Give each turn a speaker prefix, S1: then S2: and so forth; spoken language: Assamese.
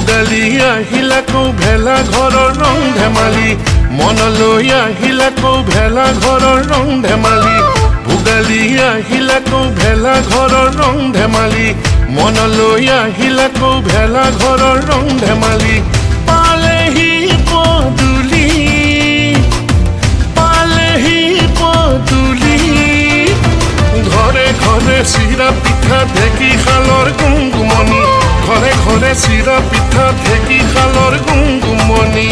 S1: ভোগালী আহিল আকৌ ভেলা ঘৰৰ ৰং ধেমালি মনলৈ আহিল আকৌ ভেলা ঘৰৰ ৰং ধেমালি ভোগালী আহিল আকৌ ভেলা ঘৰৰ ৰং ধেমালি মনলৈ আহিল আকৌ ভেলা ঘৰৰ ৰং ধেমালি পালেহি পদূলি ঘৰে ঘৰে চিৰা পিঠা ঢেঁকী শালৰ গুমগুমনি ঘৰে ঘৰে চিৰা পিঠা ঢেঁকী শালৰ গুমগুমনি